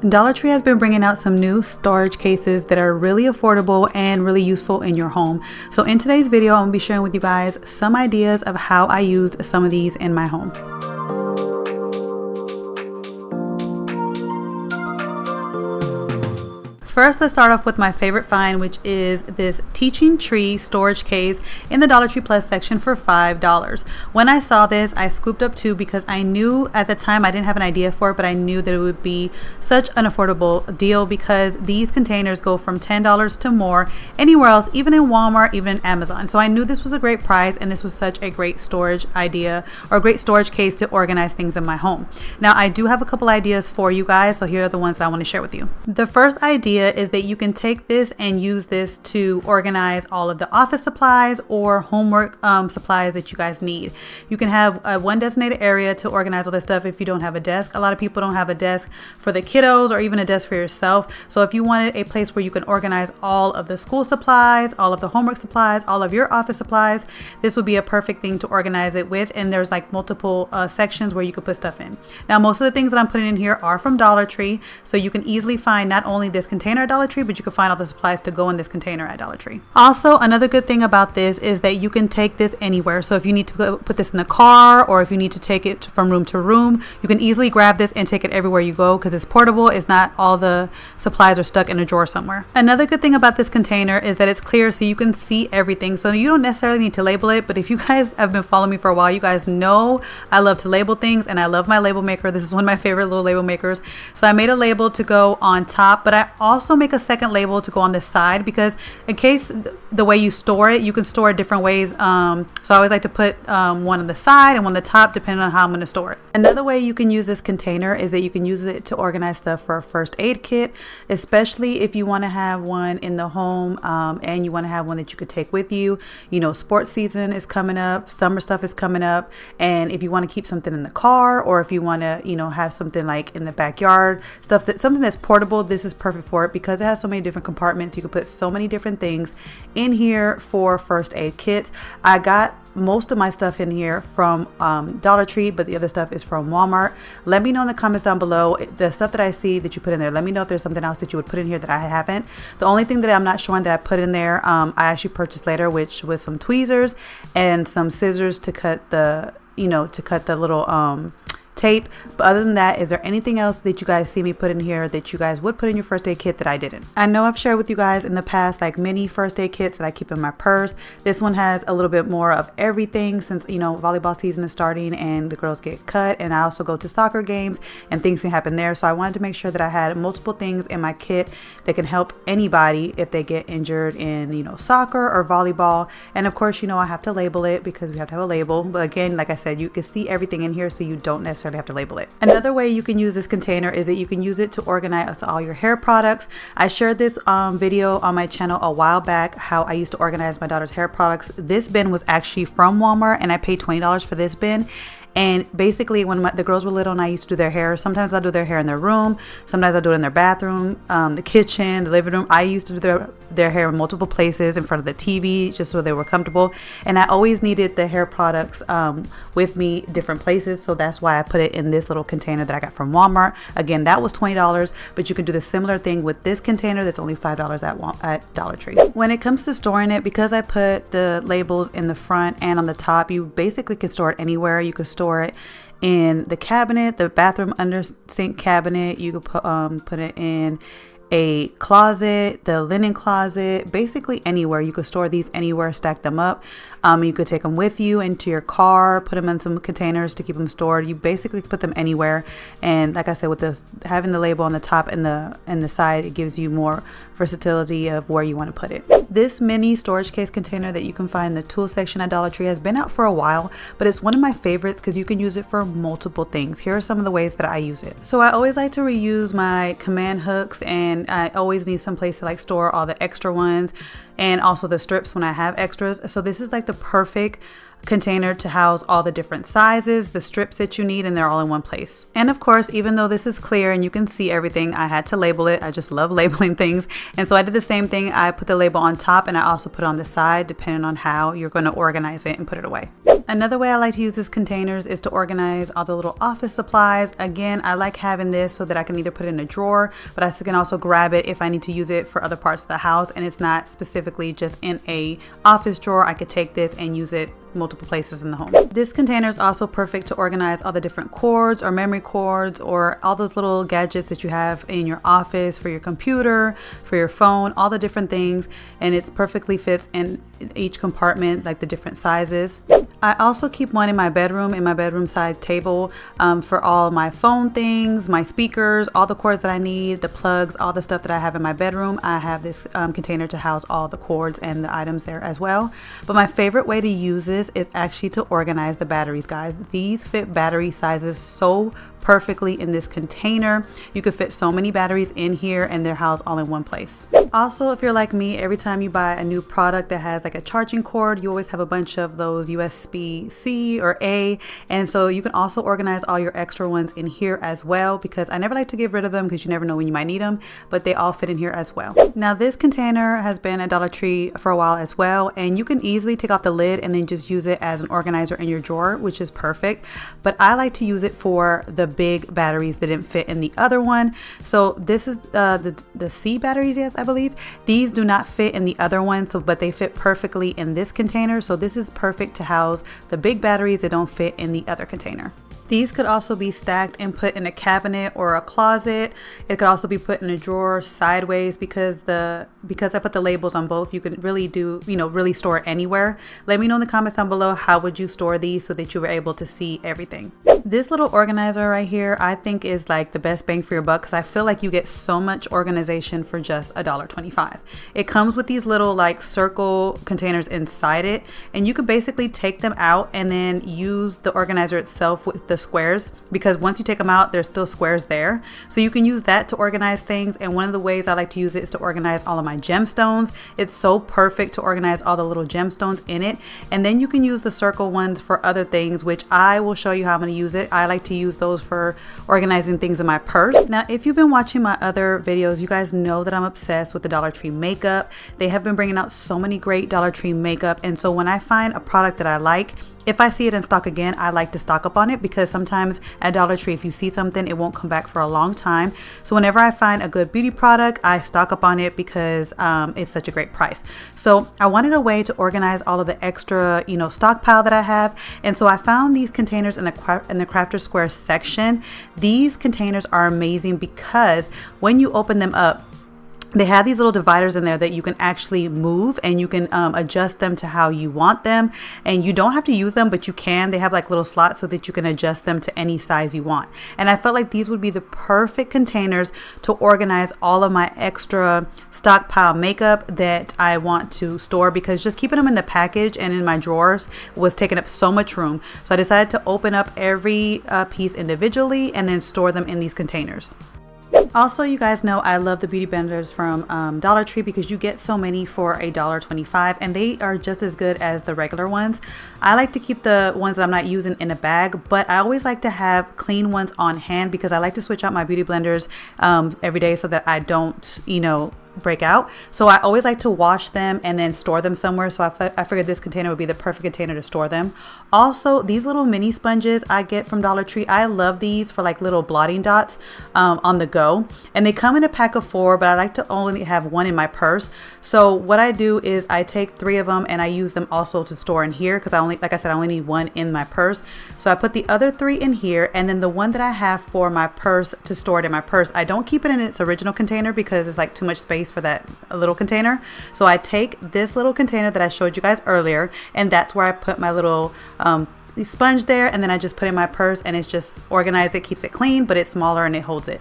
Dollar Tree has been bringing out some new storage cases that are really affordable and really useful in your home. So in today's video, I'm going to be sharing with you guys some ideas of how I used some of these in my home. First, let's start off with my favorite find, which is this teaching tree storage case in the Dollar Tree Plus section for $5. When I saw this, I scooped up two because I knew at the time, I didn't have an idea for it, but I knew that it would be such an affordable deal because these containers go from $10 to more anywhere else, even in Walmart, even in Amazon. So I knew this was a great price and this was such a great storage idea or a great storage case to organize things in my home. Now, I do have a couple ideas for you guys, so here are the ones that I want to share with you. The first idea is that you can take this and use this to organize all of the office supplies or homework supplies that you guys need. You can have one designated area to organize all this stuff if you don't have a desk. A lot of people don't have a desk for the kiddos or even a desk for yourself. So if you wanted a place where you can organize all of the school supplies, all of the homework supplies, all of your office supplies, this would be a perfect thing to organize it with. And there's like multiple sections where you could put stuff in. Now, most of the things that I'm putting in here are from Dollar Tree. So you can easily find not only this container at Dollar Tree, but you can find all the supplies to go in this container at Dollar Tree. Also, another good thing about this is that you can take this anywhere. So if you need to put this in the car or if you need to take it from room to room, you can easily grab this and take it everywhere you go because it's portable. It's not all the supplies are stuck in a drawer somewhere. Another good thing about this container is that it's clear so you can see everything. So you don't necessarily need to label it, but if you guys have been following me for a while, you guys know I love to label things and I love my label maker. This is one of my favorite little label makers. So I made a label to go on top, but I also make a second label to go on the side because in case the way you store it, you can store it different ways. So I always like to put one on the side and one on the top depending on how I'm going to store it. Another way you can use this container is that you can use it to organize stuff for a first aid kit, especially if you want to have one in the home and you want to have one that you could take with you. You know, sports season is coming up, summer stuff is coming up, and if you want to keep something in the car or if you want to, you know, have something like in the backyard, something that's portable, this is perfect for it because it has so many different compartments. You can put so many different things in here for first aid kits. I got most of my stuff in here from Dollar Tree, but the other stuff is from Walmart. Let me know in the comments down below the stuff that I see that you put in there. Let me know if there's something else that you would put in here that I haven't. The only thing that I'm not showing that I put in there, I actually purchased later, which was some tweezers and some scissors to cut the, little tape. But other than that, is there anything else that you guys see me put in here that you guys would put in your first aid kit that I didn't? I know I've shared with you guys in the past like mini first aid kits that I keep in my purse. This one has a little bit more of everything since, you know, volleyball season is starting and the girls get cut, and I also go to soccer games and things can happen there. So I wanted to make sure that I had multiple things in my kit that can help anybody if they get injured in, you know, soccer or volleyball. And of course, you know, I have to label it because we have to have a label. But again, like I said, you can see everything in here so you don't necessarily have to label it. Another way you can use this container is that you can use it to organize all your hair products. I shared this video on my channel a while back, how I used to organize my daughter's hair products. This bin was actually from Walmart and I paid $20 for this bin. And basically when the girls were little and I used to do their hair, sometimes I'll do their hair in their room, sometimes I'll do it in their bathroom, the kitchen, the living room. I used to do their hair in multiple places in front of the TV just so they were comfortable. And I always needed the hair products with me different places. So that's why I put it in this little container that I got from Walmart. Again, that was $20, but you can do the similar thing with this container that's only $5 at Dollar Tree. When it comes to storing it, because I put the labels in the front and on the top, you basically can store it anywhere. You could store it in the cabinet, the bathroom under sink cabinet. You could put it in a closet, the linen closet, basically anywhere. You could store these anywhere, stack them up. You could take them with you into your car, put them in some containers to keep them stored. You basically put them anywhere. And like I said, with this having the label on the top and the side, it gives you more versatility of where you want to put it. This mini storage case container that you can find in the tool section at Dollar Tree has been out for a while, but it's one of my favorites because you can use it for multiple things. Here are some of the ways that I use it. So I always like to reuse my command hooks, and I always need some place to like store all the extra ones and also the strips when I have extras. So this is like the perfect container to house all the different sizes, the strips that you need, and they're all in one place. And of course, even though this is clear and you can see everything, I had to label it. I just love labeling things. And so I did the same thing. I put the label on top and I also put it on the side, depending on how you're going to organize it and put it away. Another way I like to use these containers is to organize all the little office supplies. Again, I like having this so that I can either put it in a drawer, but I can also grab it if I need to use it for other parts of the house, and it's not specifically just in a office drawer. I could take this and use it multiple places in the home. This container is also perfect to organize all the different cords or memory cords or all those little gadgets that you have in your office, for your computer, for your phone, all the different things, and it perfectly fits in each compartment, like the different sizes. I also keep one in my bedroom side table for all my phone things, my speakers, all the cords that I need, the plugs, all the stuff that I have in my bedroom. I have this container to house all the cords and the items there as well. But my favorite way to use this is actually to organize the batteries, guys. These fit battery sizes so perfectly in this container. You could fit so many batteries in here and they're housed all in one place. Also, if you're like me, every time you buy a new product that has like a charging cord, you always have a bunch of those USB-C or A, and so you can also organize all your extra ones in here as well, because I never like to get rid of them because you never know when you might need them, but they all fit in here as well. Now this container has been at Dollar Tree for a while as well, and you can easily take off the lid and then just use it as an organizer in your drawer, which is perfect. But I like to use it for the big batteries that didn't fit in the other one. So this is the C batteries, yes, I believe. These do not fit in the other one, but they fit perfectly in this container. So this is perfect to house the big batteries that don't fit in the other container. These could also be stacked and put in a cabinet or a closet. It could also be put in a drawer sideways because I put the labels on both. You can really really store it anywhere. Let me know in the comments down below, how would you store these so that you were able to see everything. This little organizer right here, I think is like the best bang for your buck, because I feel like you get so much organization for just $1.25. It comes with these little like circle containers inside it, and you could basically take them out and then use the organizer itself with the squares, because once you take them out, there's still squares there. So you can use that to organize things. And one of the ways I like to use it is to organize all of my gemstones. It's so perfect to organize all the little gemstones in it. And then you can use the circle ones for other things, which I will show you how I'm going to use it. I like to use those for organizing things in my purse. Now, if you've been watching my other videos, you guys know that I'm obsessed with the Dollar Tree makeup. They have been bringing out so many great Dollar Tree makeup. And so when I find a product that I like, if I see it in stock again, I like to stock up on it, because sometimes at Dollar Tree, if you see something, it won't come back for a long time. So whenever I find a good beauty product, I stock up on it because it's such a great price. So I wanted a way to organize all of the extra, stockpile that I have. And so I found these containers in the Crafter Square section. These containers are amazing because when you open them up, they have these little dividers in there that you can actually move, and you can adjust them to how you want them, and you don't have to use them, but you can. They have like little slots so that you can adjust them to any size you want. And I felt like these would be the perfect containers to organize all of my extra stockpile makeup that I want to store, because just keeping them in the package and in my drawers was taking up so much room. So I decided to open up every piece individually and then store them in these containers. Also, you guys know I love the beauty blenders from Dollar Tree, because you get so many for $1.25, and they are just as good as the regular ones. I like to keep the ones that I'm not using in a bag, but I always like to have clean ones on hand, because I like to switch out my beauty blenders every day so that I don't, break out. So I always like to wash them and then store them somewhere. So I figured this container would be the perfect container to store them. Also, these little mini sponges I get from Dollar Tree, I love these for like little blotting dots on the go. And they come in a pack of 4, but I like to only have one in my purse. So what I do is I take 3 of them and I use them also to store in here, because like I said, I only need one in my purse. So I put the other 3 in here, and then the one that I have for my purse to store it in my purse, I don't keep it in its original container because it's like too much space for that little container. So I take this little container that I showed you guys earlier, and that's where I put my little sponge there, and then I just put it in my purse, and it's just organized. It keeps it clean, but it's smaller and it holds it.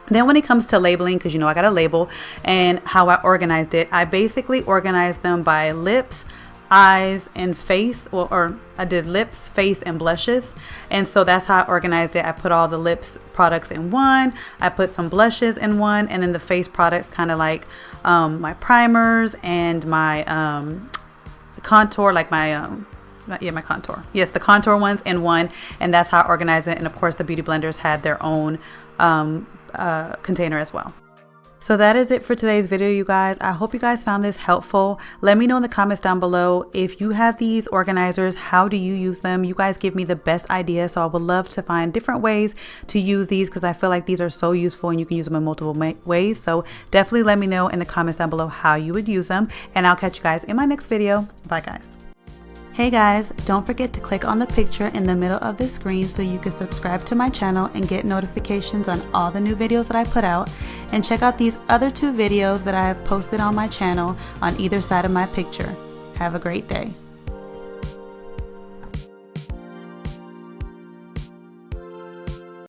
Then when it comes to labeling, because I got a label, and how I organized it, I basically organized them by lips, eyes, and face, or I did lips, face, and blushes. And so that's how I organized it. I put all the lips products in one, I put some blushes in one, and then the face products, kind of like my primers and my contour, like my my contour. Yes, the contour ones in one, and that's how I organize it. And of course, the beauty blenders had their own container as well. So that is it for today's video, you guys. I hope you guys found this helpful. Let me know in the comments down below if you have these organizers, how do you use them? You guys give me the best ideas, so I would love to find different ways to use these because I feel like these are so useful and you can use them in multiple ways. So definitely let me know in the comments down below how you would use them, and I'll catch you guys in my next video. Bye guys. Hey guys, don't forget to click on the picture in the middle of the screen so you can subscribe to my channel and get notifications on all the new videos that I put out. And check out these other 2 videos that I have posted on my channel on either side of my picture. Have a great day.